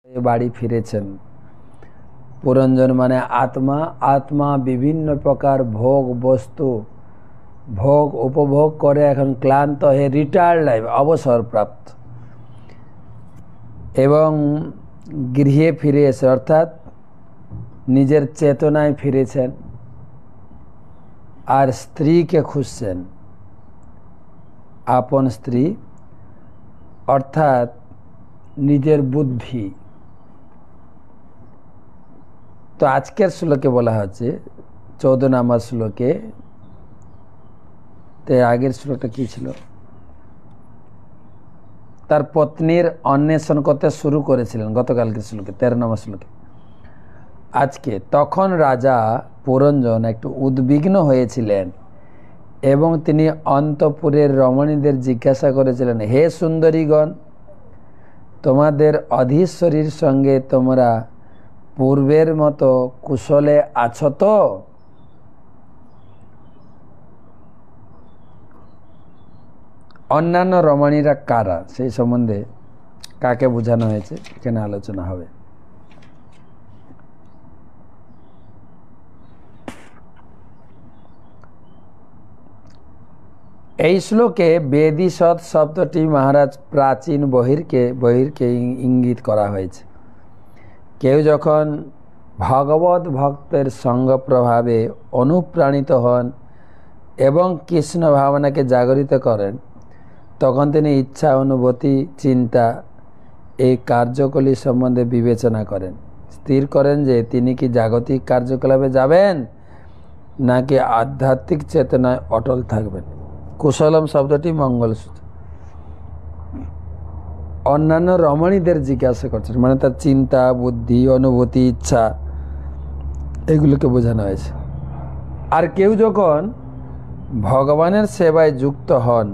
বাড়ি ফিরেছেন। পুরঞ্জন মানে আত্মা। আত্মা বিভিন্ন প্রকার ভোগ বস্তু ভোগ উপভোগ করে এখন ক্লান্ত হয়ে রিটায়ার্ড লাইফ অবসরপ্রাপ্ত এবং গৃহে ফিরে এসে অর্থাৎ নিজের চেতনায় ফিরেছেন আর স্ত্রীকে খুঁজছেন। আপন স্ত্রী অর্থাৎ নিজের বুদ্ধি। তো আজকের শ্লোকে বলা হচ্ছে 14 নম্বর শ্লোকে, তো আগের শ্লোকটা কি ছিল? তার পত্নীর অন্বেষণ করতে শুরু করেছিলেন গতকালকের শ্লোকে 13 নম্বর শ্লোকে। আজকে তখন রাজা পুরঞ্জন একটু উদ্বিগ্ন হয়েছিলেন এবং তিনি অন্তঃপুরের রমণীদের জিজ্ঞাসা করেছিলেন, হে সুন্দরীগণ, তোমাদের অধীশ্বরীর সঙ্গে তোমরা পূর্বের মতো কুশলে আছো তো? অন্যান্য রমণীরা কারা, সেই সম্বন্ধে কাকে বোঝানো হয়েছে এখানে আলোচনা হবে। এই শ্লোকে বেদিসৎ শব্দটি মহারাজ প্রাচীন বহির্কে ইঙ্গিত করা হয়েছে। কেউ যখন ভগবত ভক্তের সঙ্গ প্রভাবে অনুপ্রাণিত হন এবং কৃষ্ণ ভাবনাকে জাগরিত করেন, তখন তিনি ইচ্ছা, অনুভূতি, চিন্তা এই কার্যকলী সম্বন্ধে বিবেচনা করেন, স্থির করেন যে তিনি কি জাগতিক কার্যকলাপে যাবেন নাকি আধ্যাত্মিক চেতনায় অটল থাকবেন। কুশলম শব্দটি মঙ্গলসূত্র। অন্যান্য রমণীদের জিজ্ঞাসা করছেন, মানে তার চিন্তা, বুদ্ধি, অনুভূতি, ইচ্ছা এগুলোকে বোঝানো হয়েছে। আর কেউ যখন ভগবানের সেবায় যুক্ত হন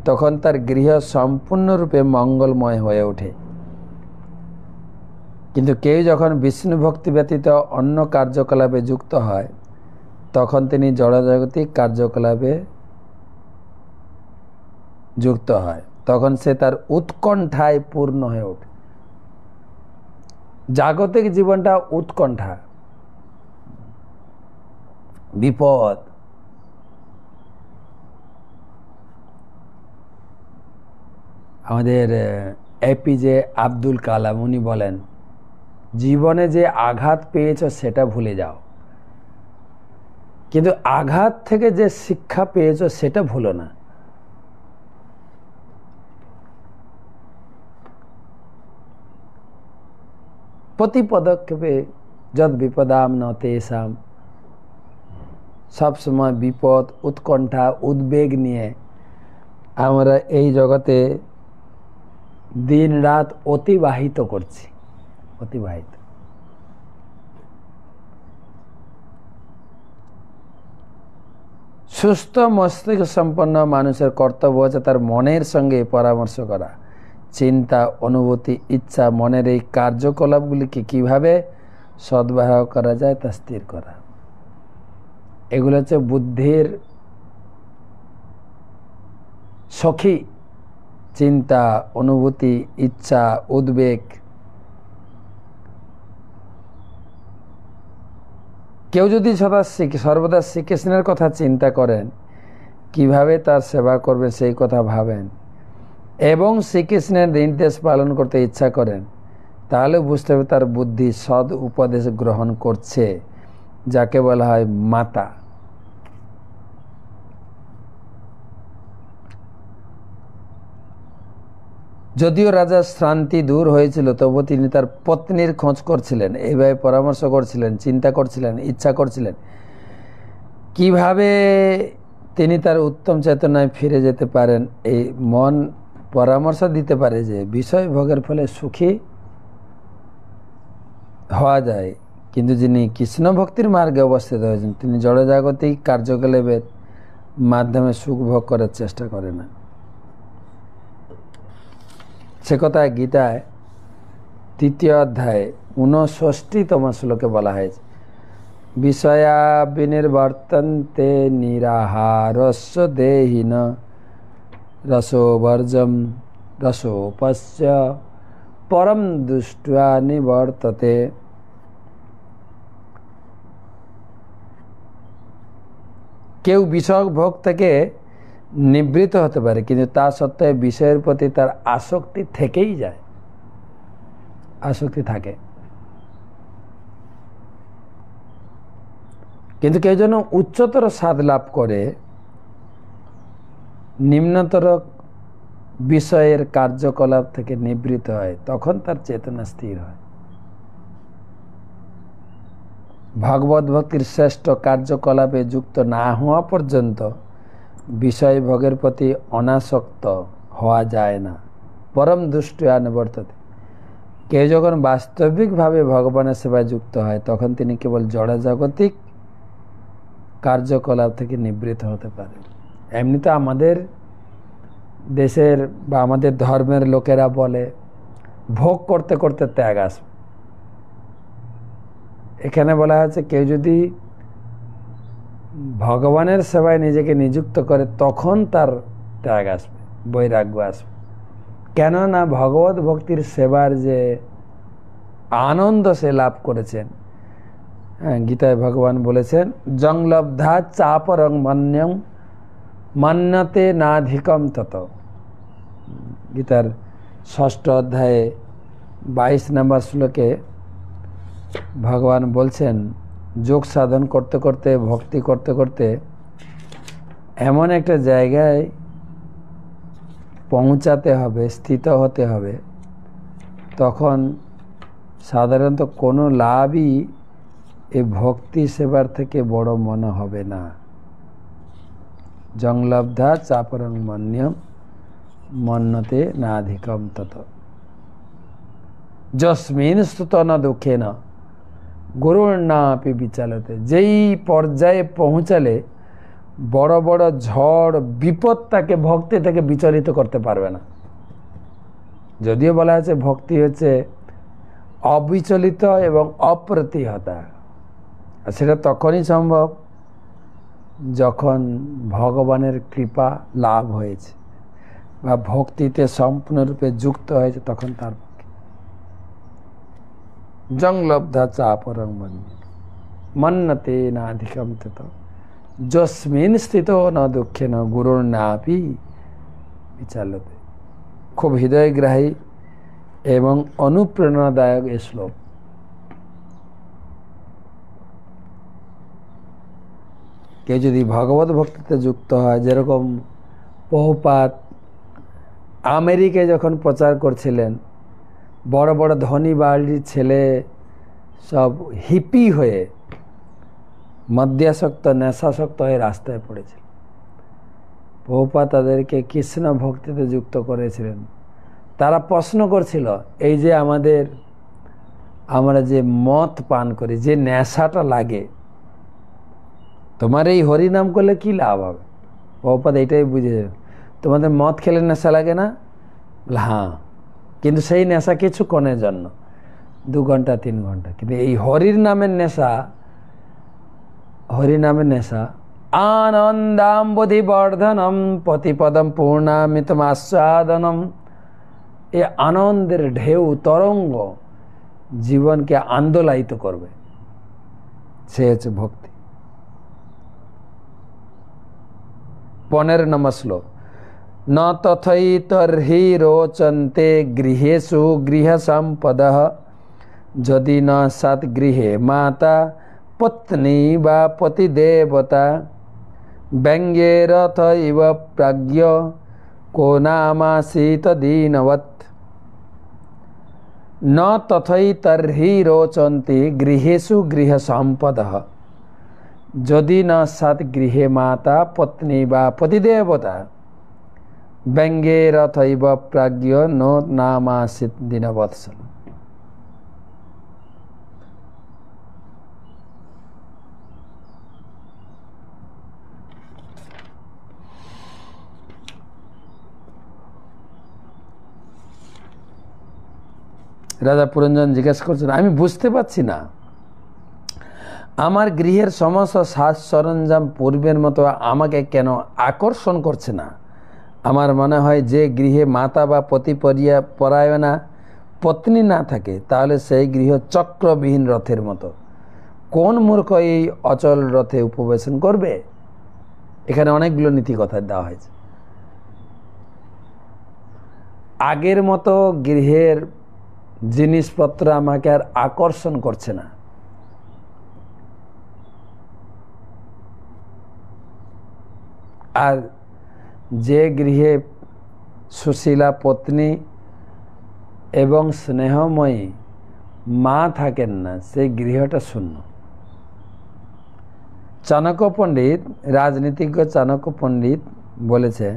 তখন তার গৃহ সম্পূর্ণরূপে মঙ্গলময় হয়ে ওঠে। কিন্তু কেউ যখন বিষ্ণু ভক্তি ব্যতীত অন্য কার্যকলাপে যুক্ত হয় তখন তিনি জড়জাগতিক কার্যকলাপে যুক্ত হয়, তখন সে তার উৎকণ্ঠায় পূর্ণ হয়ে ওঠে। জাগতিক জীবনটা উৎকণ্ঠা, বিপদ। আমাদের এপিজে আব্দুল কালাম উনি বলেন, জীবনে যে আঘাত পেয়েছ সেটা ভুলে যাও, কিন্তু আঘাত থেকে যে শিক্ষা পেয়েছ সেটা ভুলো না। প্রতি পদক্ষেপে যদ বিপদাম ন তেষাম, সবসময় বিপদ, উৎকণ্ঠা, উদ্বেগ নিয়ে আমরা এই জগতে দিন রাত অতিবাহিত করছি। সুস্থ মস্তিষ্ক সম্পন্ন মানুষের কর্তব্য হচ্ছে তার মনের সঙ্গে পরামর্শ করা, চিন্তা, অনুভূতি, ইচ্ছা, মনের এই কার্যকলাপগুলিকে কিভাবে সদ্ব্যবহার করা যায় তা স্থির করা। এগুলো হচ্ছে বুদ্ধির সখী। চিন্তা, অনুভূতি, ইচ্ছা, উদ্বেগ। কেউ যদি সর্বদা শ্রীকৃষ্ণের কথা চিন্তা করেন, কিভাবে তার সেবা করবে সেই কথা ভাবেন এবং শ্রীকৃষ্ণের নির্দেশ পালন করতে ইচ্ছা করেন, তাহলে বুঝতে হবে তার বুদ্ধি সৎ উপদেশ গ্রহণ করছে, যাকে বলা হয় মাতা। যদিও রাজার শ্রান্তি দূর হয়েছিল, তবু তিনি তার পত্নীর খোঁজ করছিলেন, এইভাবে পরামর্শ করছিলেন, চিন্তা করছিলেন, ইচ্ছা করছিলেন কিভাবে তিনি তার উত্তম চেতনায় ফিরে যেতে পারেন। এই মন পরামর্শ দিতে পারে যে বিষয় ভোগের ফলে সুখী হওয়া যায়, কিন্তু যিনি কৃষ্ণ ভক্তির মার্গে অবস্থিত হয়েছেন তিনি জড়জাগতিক কার্যকলাপের মাধ্যমে সুখ ভোগ করার চেষ্টা করে না। সে কথা গীতায় 3য় অধ্যায়ে 59তম শ্লোকে বলা হয়েছে, বিষয়া বিনির্বর্তন্তে নিরাহারস্য দেহিন রসোবর্জম রসোপস্য পরম দৃष्ट्वा নিবর্ততে। কেউ বিষয় ভোগ থেকে নিবৃত হতে পারে, কিন্তু তা সত্ত্বেও বিষয়ের প্রতি তার আসক্তি থেকেই যায়, আসক্তি থাকে। কিন্তু কেউ যেন উচ্চতর স্বাদ লাভ করে নিম্নতর বিষয়ের কার্যকলাপ থেকে নিবৃত হয়, তখন তার চেতনা স্থির হয়। ভগবত ভক্তির শ্রেষ্ঠ কার্যকলাপে যুক্ত না হওয়া পর্যন্ত বিষয় ভোগের প্রতি অনাসক্ত হওয়া যায় না। পরম দৃष्ट्या নিবর্ততে। কেউ যখন বাস্তবিকভাবে ভগবানের সেবায় যুক্ত হয়, তখন তিনি কেবল জড়জাগতিক কার্যকলাপ থেকে নিবৃত হতে পারে। এমনিতে আমাদের দেশের বা আমাদের ধর্মের লোকেরা বলে ভোগ করতে করতে ত্যাগ আসবে। এখানে বলা হয়েছে কেউ যদি ভগবানের সেবায় নিজেকে নিযুক্ত করে তখন তার ত্যাগ আসবে, বৈরাগ্য আসবে। কেননা ভগবত ভক্তির সেবার যে আনন্দ সে লাভ করেছেন, হ্যাঁ, গীতায় ভগবান বলেছেন জংলব্ধা চাপরং মন্যম মান্যতে নাধিকম তত। গীতার 6ষ্ঠ অধ্যায়ে 22 নম্বর শ্লোকে ভগবান বলছেন যোগ সাধন করতে করতে, ভক্তি করতে করতে এমন একটা জায়গায় পৌঁছাতে হবে, স্থিত হতে হবে, তখন সাধারণত কোনো লাভই এই ভক্তি সেবার থেকে বড় মনে হবে না। জংলব্ধা চাপরং মন্যম মন্যতে নাধিকম তত। যস্মিন স্তুত না দুঃখে না গুরুর না আপি বিচালতে। যেই পর্যায়ে পৌঁছালে বড় বড় ঝড় বিপদ তাকে ভক্তি থেকে বিচলিত করতে পারবে না। যদিও বলা আছে ভক্তি হচ্ছে অবিচলিত এবং অপ্রতিহতা, আর সেটা তখনই সম্ভব যখন ভগবানের কৃপা লাভ হয়েছে বা ভক্তিতে সম্পূর্ণরূপে যুক্ত হয়েছে, তখন তার পক্ষে। জংলব্ধা চাপরং মন্যতে নাধিকম তত যস্মিন স্থিত ন দুঃখে ন গুরুর নাপি বিচালতে। খুব হৃদয়গ্রাহী এবং অনুপ্রেরণাদায়ক এই শ্লোক। কেউ যদি ভগবত ভক্তিতে যুক্ত হয়, যেরকম প্রভুপাদ আমেরিকায় যখন প্রচার করছিলেন, বড় বড় ধনী বাড়ির ছেলে সব হিপি হয়ে মদ্যাসক্ত, নেশাসক্ত হয়ে রাস্তায় পড়েছিল। প্রভুপাদ তাদেরকে কৃষ্ণ ভক্তিতে যুক্ত করেছিলেন। তারা প্রশ্ন করছিল, এই যে আমরা যে মদ পান করি, যে নেশাটা লাগে, তোমার এই হরিনাম করলে কি লাভ হবে? প্রভুপাদ এইটাই বুঝে, তোমাদের মদ খেলে নেশা লাগে না? হ্যাঁ, কিন্তু সেই নেশা কিছুক্ষণের জন্য, 2 ঘন্টা 3 ঘন্টা। কিন্তু এই হরির নামের নেশা, হরিনামের নেশা আনন্দাম্বুধি বর্ধনম প্রতিপদম পূর্ণামিতম আস্বাদনম। এই আনন্দের ঢেউ তরঙ্গ জীবনকে আন্দোলিত করবে, সে হচ্ছে ভক্তি। 15 নম্বর শ্লোক। ন তথৈতর্হি রোচন্তে গৃহেষু গৃহ সম্পদঃ যদি ন সৎ গৃহে মাতা পত্নী বা পতি দেবতা ব্যঙ্গেরথ ইব প্রাজ্ঞ কো নামাসিত দীনবৎ। ন তথৈতর্হি রোচন্তে গৃহেষু গৃহ সম্পদঃ যদি ন সৎ গৃহে মাতা পত্নী বা পতি দেবতা ব্যঙ্গেরথ ইব প্রাজ্ঞ নো নামাসিত দীনবৎসল। রাজা পুরঞ্জন জিজ্ঞেস করছেন, আমি বুঝতে পারছি না, আমার গৃহের সমস্ত সাজ সরঞ্জাম পূর্বের মতো আমাকে কেন আকর্ষণ করছে না। আমার মনে হয় যে গৃহে মাতা বা পতি পরায়ণা পত্নী না থাকে তাহলে সেই গৃহ চক্রবিহীন রথের মতো। কোন মূর্খ এই অচল রথে উপবেশন করবে? এখানে অনেকগুলো নীতি কথা দেওয়া হয়েছে। আগের মতো গৃহের জিনিসপত্র আমাকে আর আকর্ষণ করছে না। আর যে গৃহে সুশীলা পত্নী এবং স্নেহময়ী মা থাকেন না, সেই গৃহটা শূন্য। চাণক্য পণ্ডিত, রাজনীতিজ্ঞ চাণক্য পণ্ডিত বলেছে,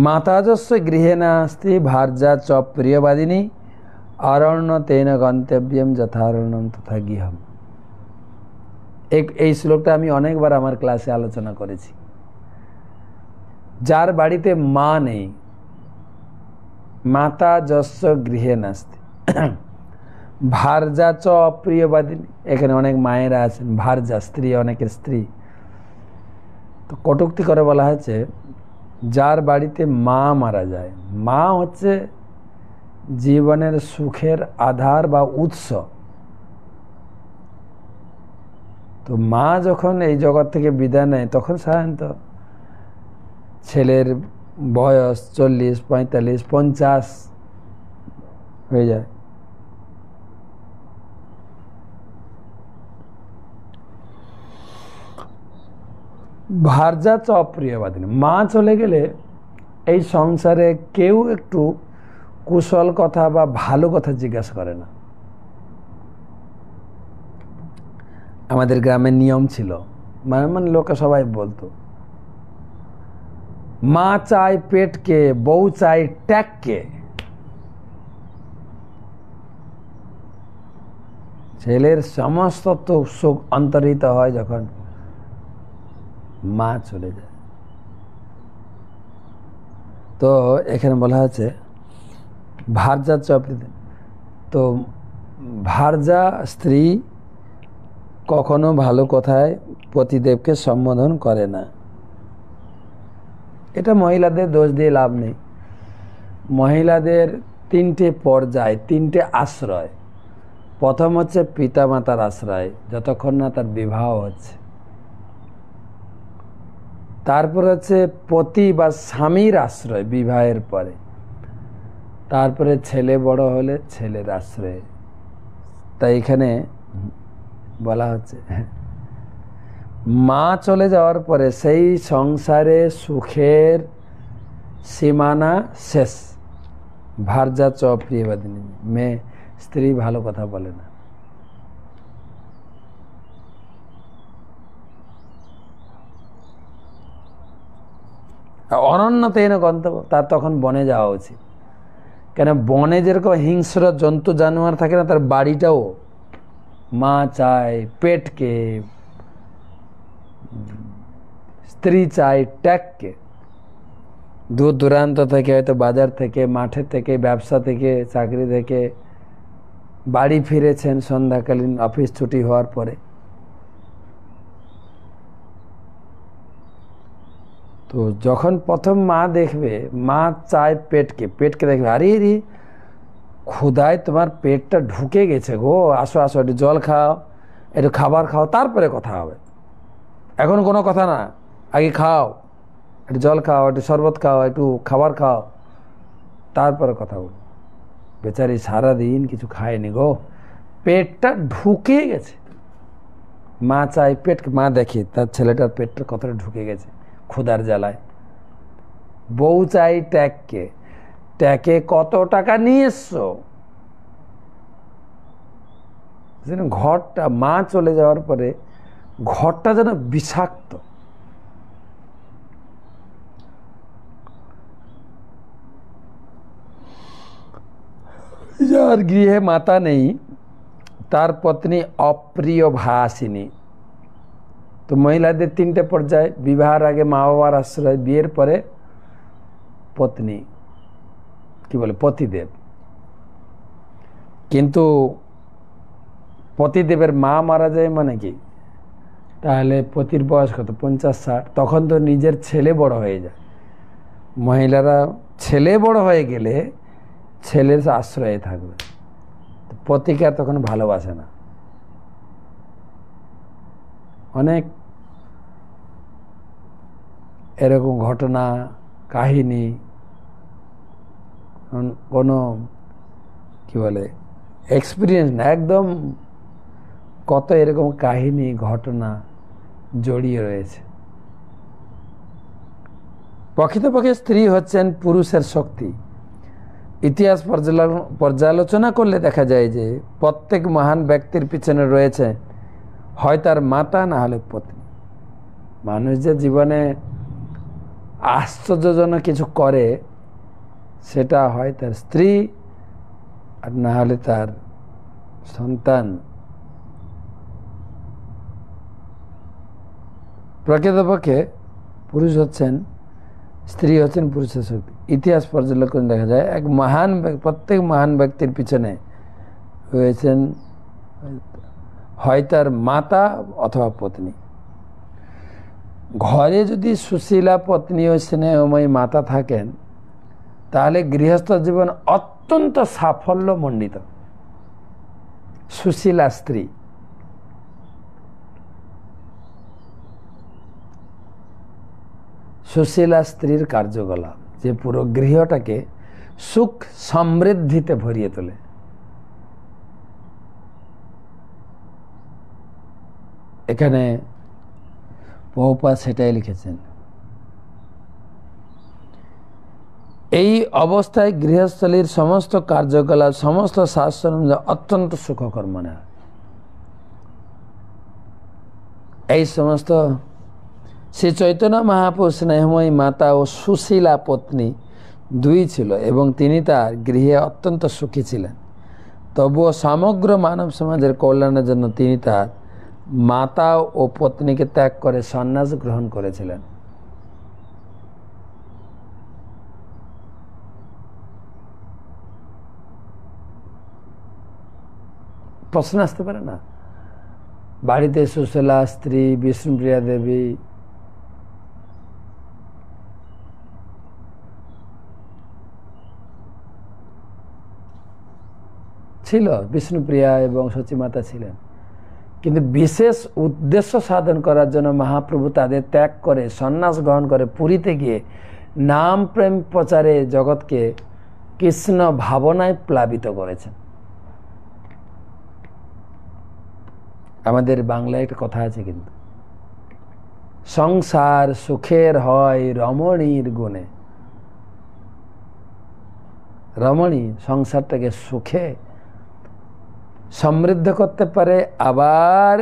মাতাজস্ব গৃহে নাস্তি ভার্যা চ প্রিয়বাদিনী অরণ্য তেন গন্তব্যম যথারণ্যম তথা গৃহম। এই শ্লোকটা আমি অনেকবার আমার ক্লাসে আলোচনা করেছি। যার বাড়িতে মা নেই, মাতা যস্য গৃহে নাস্তি ভার্যা চ অপ্রিয়বাদিনী, এখানে অনেক মায়েরা আছেন, ভার্যা স্ত্রী, অনেকের স্ত্রী। তো কটূক্তি করে বলা হয়েছে যার বাড়িতে মা মারা যায়। মা হচ্ছে জীবনের সুখের আধার বা উৎস। তো মা যখন এই জগৎ থেকে বিদায় নেয় তখন সাধারণত ছেলের বয়স 40, 45, 50 হয়ে যায়। ভার্যা চ অপ্রিয়বাদিনী, মা চলে গেলে এই সংসারে কেউ একটু কুশল কথা বা ভালো কথা জিজ্ঞাসা করে না। আমাদের গ্রামের নিয়ম ছিল, মানে লোকে সবাই বলতো, মা চায় পেটকে, বউ চায় ট্যাগকে। ছেলের সমস্ত তো সুখ অন্তর্হিত হয় যখন মা চলে যায়। তো এখানে বলা হচ্ছে ভার্যা চপ্রিতে, তো ভার্যা স্ত্রী কখনো ভালো কথায় পতিদেবকে সম্বোধন করে না। এটা মহিলাদের দোষ দিয়ে লাভ নেই। মহিলাদের 3টে পর্যায়, 3টে আশ্রয়। প্রথম হচ্ছে পিতামাতার আশ্রয়, যতক্ষণ না তার বিবাহ হচ্ছে। তারপর হচ্ছে পতি বা স্বামীর আশ্রয় বিবাহের পরে। তারপরে ছেলে বড় হলে ছেলের আশ্রয়। তাই এখানে বলা হচ্ছে মা চলে যাওয়ার পরে সেই সংসারে সুখের সীমানা শেষ। ভার্যা চ প্রিয়বাদিনী, মেয়ে স্ত্রী ভালো কথা বলে না। অরণ্যতেন গন্তব্য, তার তখন বনে যাওয়া উচিত। কেন, বনে যেরকম হিংস্র জন্তু জানোয়ার থাকে না, তার বাড়িটাও মা চায় পেটকে, স্ত্রী চায় ট্যাগকে। দূর দূরান্ত থেকে, হয়তো বাজার থেকে, মাঠে থেকে, ব্যবসা থেকে, চাকরি থেকে বাড়ি ফিরেছেন সন্ধ্যাকালীন অফিস ছুটি হওয়ার পরে। তো যখন প্রথম মা দেখবে, মা চায় পেটকে, পেটকে দেখবে, আরে রে ক্ষুধায় তোমার পেটটা ঢুকে গেছে গো, আসো আসো, একটু জল খাও, একটু খাবার খাও, তারপরে কথা হবে। এখন কোনো কথা না, আগে খাও, একটু জল খাও, একটু শরবত খাও, একটু খাবার খাও, তারপরে কথা বলো। বেচারি সারাদিন কিছু খায়নি গো, পেটটা ঢুকে গেছে। মা চায় পেটকে, মা দেখে তার ছেলেটার পেটটা কতটা ঢুকে গেছে ক্ষুধার জ্বালায়। বউ চাই ট্যাগকে, ট্যাগে কত টাকা নিয়ে এসছো। ঘরটা, মা চলে যাওয়ার পরে ঘরটা যেন বিষাক্ত। যার গৃহে মাতা নেই তার পত্নী অপ্রিয় ভাসিনী। তো মহিলাদের 3টে পর্যায়, বিবাহের আগে মা বাবার আশ্রয়, বিয়ের পরে পত্নী, কি বলে, পতিদেব। কিন্তু পতিদেবের মা মারা যায় মানে কি, তাহলে পতির বয়স কত, 50-60, তখন তো নিজের ছেলে বড় হয়ে যায়। মহিলারা ছেলে বড় হয়ে গেলে ছেলের আশ্রয়ে থাকবে, পতিকে আর তখন ভালোবাসে না। অনেক এরকম ঘটনা কাহিনী, কোনো কি বলে এক্সপিরিয়েন্স না, একদম কত এরকম কাহিনী ঘটনা জড়িয়ে রয়েছে। প্রকৃতপক্ষে স্ত্রী হচ্ছেন পুরুষের শক্তি। ইতিহাস পর্যালোচনা করলে দেখা যায় যে প্রত্যেক মহান ব্যক্তির পিছনে রয়েছে হয় তার মাতা না হলে পত্নী। মানুষ যে জীবনে আশ্চর্যজনক কিছু করে সেটা হয় তার স্ত্রী আর না হলে তার সন্তান। প্রকৃতপক্ষে পুরুষ হচ্ছেন, স্ত্রী হচ্ছেন পুরুষের শক্তি। ইতিহাস পর্যালোচনা দেখা যায় প্রত্যেক মহান ব্যক্তির পিছনে রয়েছেন হয় তার মাতা অথবা পত্নী। ঘরে যদি সুশীলা পত্নী ও স্নেহময়ী মাতা থাকেন তাহলে গৃহস্থ জীবন অত্যন্ত সাফল্যমণ্ডিত। সুশীলা স্ত্রী, সুশীলা স্ত্রীর কার্যকলাপ যে পুরো গৃহটাকে সুখ সমৃদ্ধিতে ভরিয়ে তোলে। এখানে প্রভুপাদ সেটাই লিখেছেন। এই অবস্থায় গৃহস্থলীর সমস্ত কার্যকলাপ, সমস্ত শাসন অত্যন্ত সুখকর মনে হয়। এই সমস্ত শ্রী চৈতন্য মহাপ্রভু স্নেহময়ী মাতা ও সুশীলা পত্নী দুই ছিল এবং তিনি তার গৃহে অত্যন্ত সুখী ছিলেন। তবুও সমগ্র মানব সমাজের কল্যাণের জন্য তিনি তার মাতা ও পত্নীকে ত্যাগ করে সন্ন্যাস গ্রহণ করেছিলেন। প্রশ্ন আসতে পারে না, বাড়িতে সুশীলা স্ত্রী বিষ্ণুপ্রিয়া দেবী ছিল, বিষ্ণুপ্রিয়া এবং সচিমাতা ছিলেন, কিন্তু বিশেষ উদ্দেশ্য সাধন করার জন্য মহাপ্রভু তাদের ত্যাগ করে সন্ন্যাস গ্রহণ করে পুরীতে গিয়ে নাম প্রেম প্রচারে জগৎকে কৃষ্ণ ভাবনায় প্লাবিত করেছেন। আমাদের বাংলায় একটা কথা আছে কিন্তু, সংসার সুখের হয় রমণীর গুণে। রমণী সংসারটাকে সুখে সমৃদ্ধ করতে পারে, আবার